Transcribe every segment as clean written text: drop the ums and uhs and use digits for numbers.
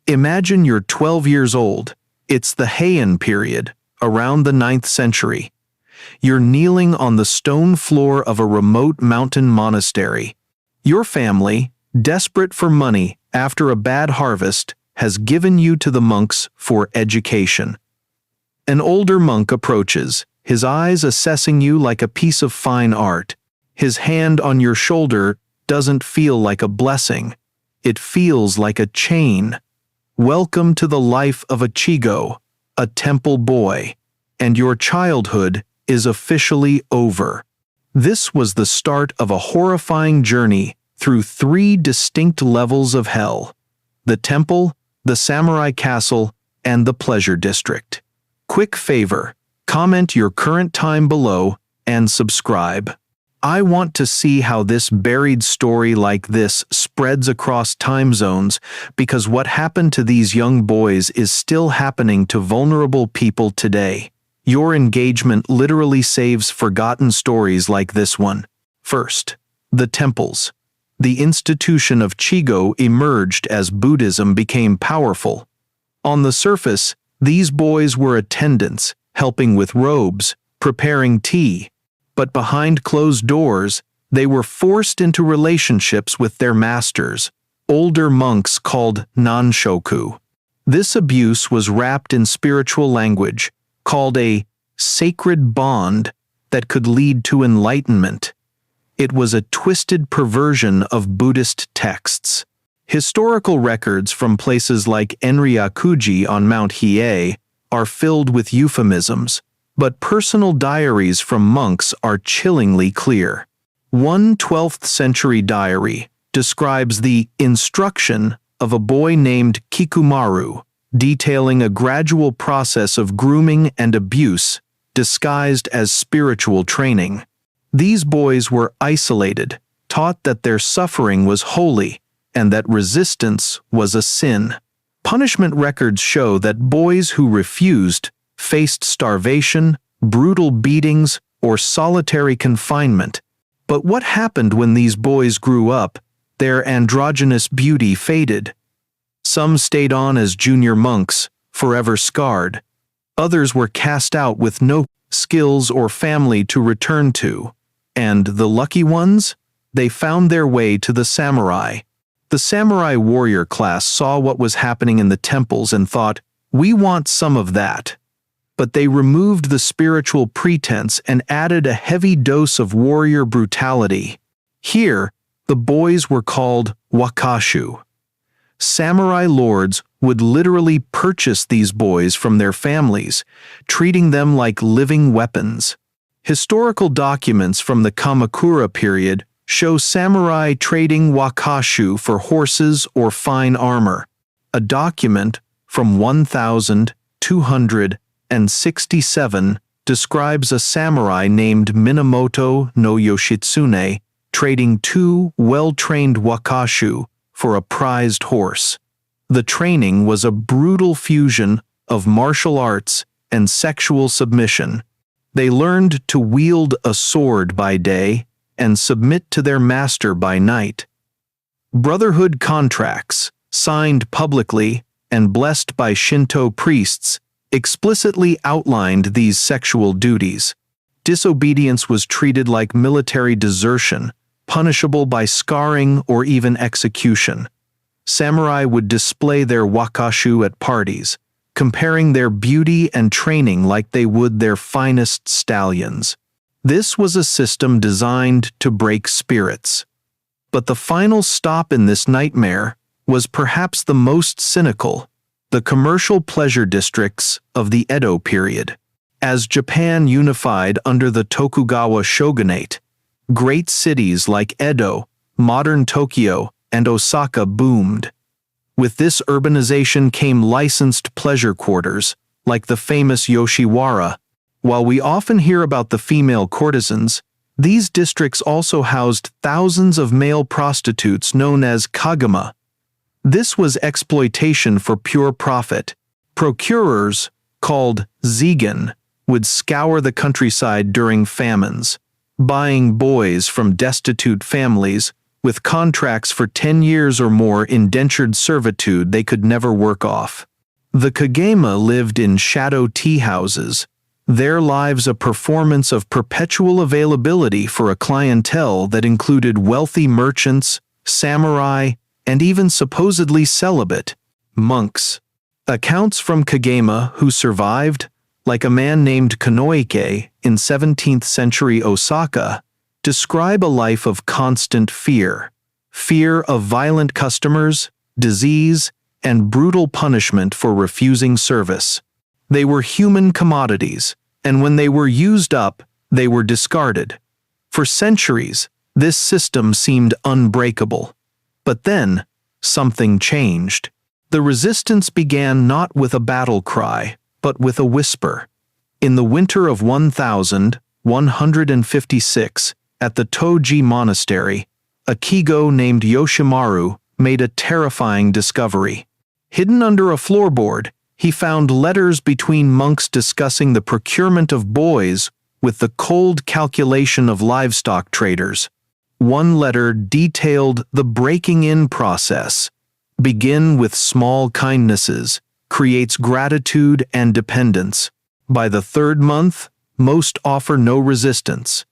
Imagine you're 12 years old. It's the Heian period, around the 9th century. You're kneeling on the stone floor of a remote mountain monastery. Your family, desperate for money after a bad harvest, has given you to the monks for education. An older monk approaches, his eyes assessing you like a piece of fine art. His hand on your shoulder doesn't feel like a blessing. It feels like a chain. Welcome to the life of a chigo, a temple boy, and your childhood is officially over. This was the start of a horrifying journey through 3 distinct levels of hell: the temple, the samurai castle, and the pleasure district. Quick favor, comment your current time below and subscribe. I want to see how this buried story like this spreads across time zones, because what happened to these young boys is still happening to vulnerable people today. Your engagement literally saves forgotten stories like this one. First, the temples. The institution of chigo emerged as Buddhism became powerful. On the surface, these boys were attendants, helping with robes, preparing tea. But behind closed doors, they were forced into relationships with their masters, older monks called nanshoku. This abuse was wrapped in spiritual language, called a sacred bond that could lead to enlightenment. It was a twisted perversion of Buddhist texts. Historical records from places like Enryakuji on Mount Hiei are filled with euphemisms, but personal diaries from monks are chillingly clear. One 12th century diary describes the instruction of a boy named Kikumaru, detailing a gradual process of grooming and abuse disguised as spiritual training. These boys were isolated, taught that their suffering was holy and that resistance was a sin. Punishment records show that boys who refused faced starvation, brutal beatings, or solitary confinement. But what happened when these boys grew up? Their androgynous beauty faded. Some stayed on as junior monks, forever scarred. Others were cast out with no skills or family to return to. And the lucky ones? They found their way to the samurai. The samurai warrior class saw what was happening in the temples and thought, "We want some of that." But they removed the spiritual pretense and added a heavy dose of warrior brutality. Here, the boys were called wakashu. Samurai lords would literally purchase these boys from their families, treating them like living weapons. Historical documents from the Kamakura period show samurai trading wakashu for horses or fine armor. A document from 1267 describes a samurai named Minamoto no Yoshitsune trading 2 well-trained wakashu for a prized horse. The training was a brutal fusion of martial arts and sexual submission. They learned to wield a sword by day and submit to their master by night. Brotherhood contracts, signed publicly and blessed by Shinto priests, explicitly outlined these sexual duties. Disobedience was treated like military desertion, punishable by scarring or even execution. Samurai would display their wakashu at parties, comparing their beauty and training like they would their finest stallions. This was a system designed to break spirits. But the final stop in this nightmare was perhaps the most cynical: the commercial pleasure districts of the Edo period. As Japan unified under the Tokugawa shogunate, great cities like Edo, modern Tokyo, and Osaka boomed. With this urbanization came licensed pleasure quarters, like the famous Yoshiwara. While we often hear about the female courtesans, these districts also housed thousands of male prostitutes known as kagema. This was exploitation for pure profit. Procurers, called zigen, would scour the countryside during famines, buying boys from destitute families with contracts for 10 years or more indentured servitude they could never work off. The kagema lived in shadow tea houses, their lives a performance of perpetual availability for a clientele that included wealthy merchants, samurai, and even supposedly celibate monks. Accounts from kagema who survived, like a man named Konoike in 17th century Osaka, describe a life of constant fear of violent customers, disease, and brutal punishment for refusing service. They were human commodities, and when they were used up, they were discarded. For centuries, this system seemed unbreakable. But then, something changed. The resistance began not with a battle cry, but with a whisper. In the winter of 1156, at the Toji Monastery, a chigo named Yoshimaru made a terrifying discovery. Hidden under a floorboard, he found letters between monks discussing the procurement of boys with the cold calculation of livestock traders. One letter detailed the breaking-in process. Begin with small kindnesses, creates gratitude and dependence. By the third month, most offer no resistance.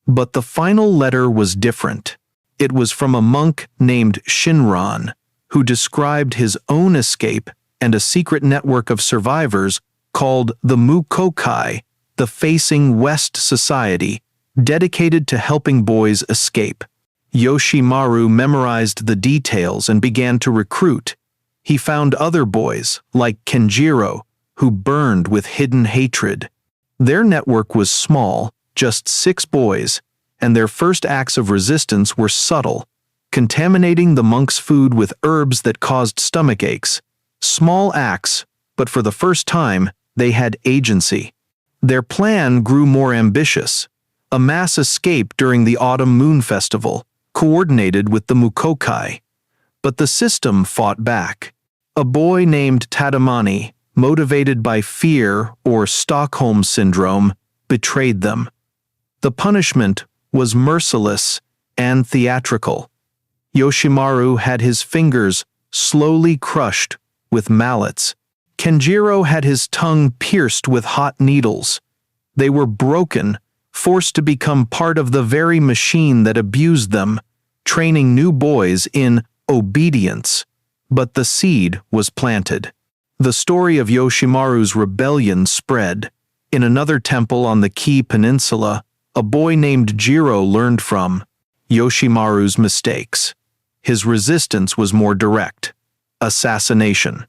But the final letter was different. It was from a monk named Shinran, who described his own escape and a secret network of survivors called the Mukokai, the Facing West Society, dedicated to helping boys escape. Yoshimaru memorized the details and began to recruit. He found other boys, like Jiro, who burned with hidden hatred. Their network was small, just 6 boys, and their first acts of resistance were subtle, contaminating the monks' food with herbs that caused stomach aches. Small acts, but for the first time, they had agency. Their plan grew more ambitious. A mass escape during the Autumn Moon Festival, coordinated with the Mukokai. But the system fought back. A boy named Tadamani, motivated by fear or Stockholm Syndrome, betrayed them. The punishment was merciless and theatrical. Yoshimaru had his fingers slowly crushed with mallets. Jiro had his tongue pierced with hot needles. They were broken, forced to become part of the very machine that abused them, training new boys in obedience. But the seed was planted. The story of Yoshimaru's rebellion spread. In another temple on the Kii Peninsula, a boy named Jiro learned from Yoshimaru's mistakes. His resistance was more direct. Assassination.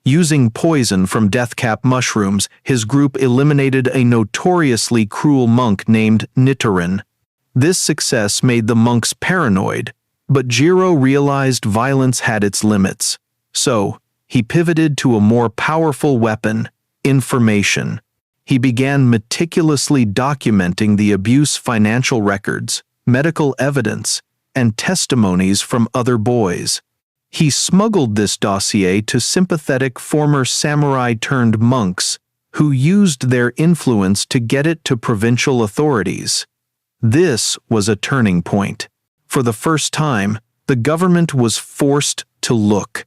Using poison from deathcap mushrooms, his group eliminated a notoriously cruel monk named Nichiren. This success made the monks paranoid, but Jiro realized violence had its limits. So, he pivoted to a more powerful weapon, information. He began meticulously documenting the abuse, financial records, medical evidence, and testimonies from other boys. He smuggled this dossier to sympathetic former samurai-turned-monks who used their influence to get it to provincial authorities. This was a turning point. For the first time, the government was forced to look.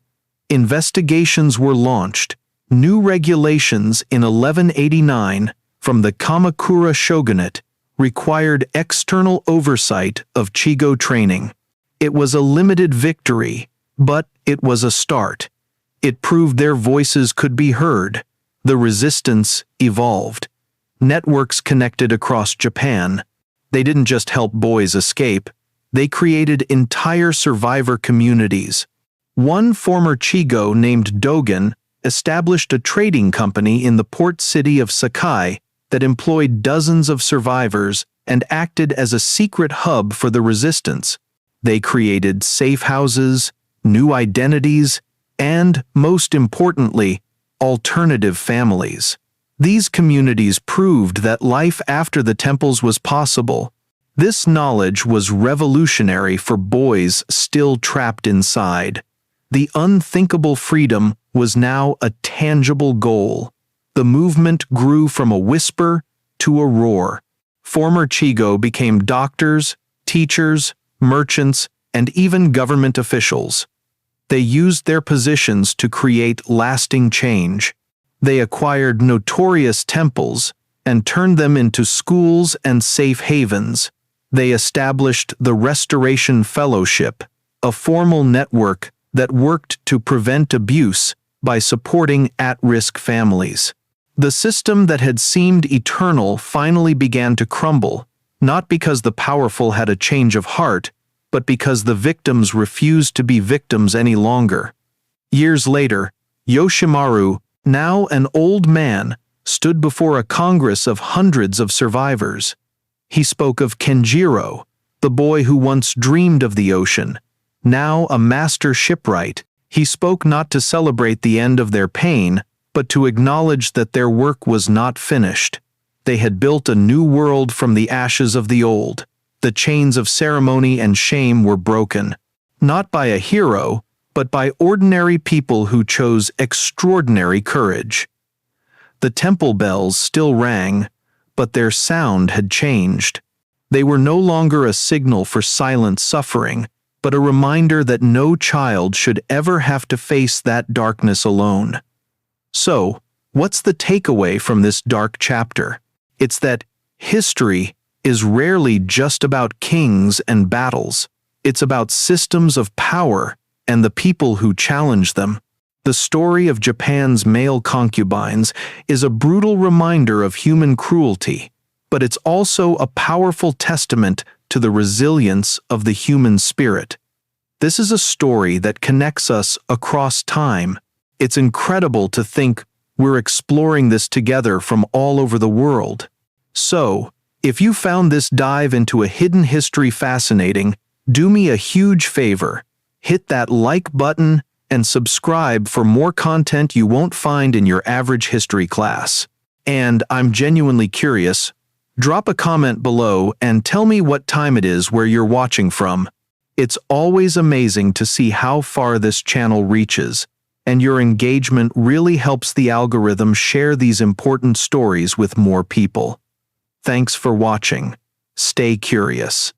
Investigations were launched. New regulations in 1189 from the Kamakura shogunate required external oversight of chigo training. It was a limited victory, but it was a start. It proved their voices could be heard. The resistance evolved. Networks connected across Japan. They didn't just help boys escape. They created entire survivor communities. One former chigo named Dogen established a trading company in the port city of Sakai that employed dozens of survivors and acted as a secret hub for the resistance. They created safe houses, new identities, and, most importantly, alternative families. These communities proved that life after the temples was possible. This knowledge was revolutionary for boys still trapped inside. The unthinkable freedom was now a tangible goal. The movement grew from a whisper to a roar. Former chigo became doctors, teachers, merchants, and even government officials. They used their positions to create lasting change. They acquired notorious temples and turned them into schools and safe havens. They established the Restoration Fellowship, a formal network that worked to prevent abuse by supporting at-risk families. The system that had seemed eternal finally began to crumble, not because the powerful had a change of heart, but because the victims refused to be victims any longer. Years later, Yoshimaru, now an old man, stood before a congress of hundreds of survivors. He spoke of Jiro, the boy who once dreamed of the ocean, now a master shipwright. He spoke not to celebrate the end of their pain, but to acknowledge that their work was not finished. They had built a new world from the ashes of the old. The chains of ceremony and shame were broken, not by a hero, but by ordinary people who chose extraordinary courage. The temple bells still rang, but their sound had changed. They were no longer a signal for silent suffering, but a reminder that no child should ever have to face that darkness alone. So, what's the takeaway from this dark chapter? It's that history is rarely just about kings and battles. It's about systems of power and the people who challenge them. The story of Japan's male concubines is a brutal reminder of human cruelty, but it's also a powerful testament to the resilience of the human spirit. This is a story that connects us across time. It's incredible to think we're exploring this together from all over the world. So, if you found this dive into a hidden history fascinating, do me a huge favor. Hit that like button and subscribe for more content you won't find in your average history class. And I'm genuinely curious. Drop a comment below and tell me what time it is where you're watching from. It's always amazing to see how far this channel reaches, and your engagement really helps the algorithm share these important stories with more people. Thanks for watching. Stay curious.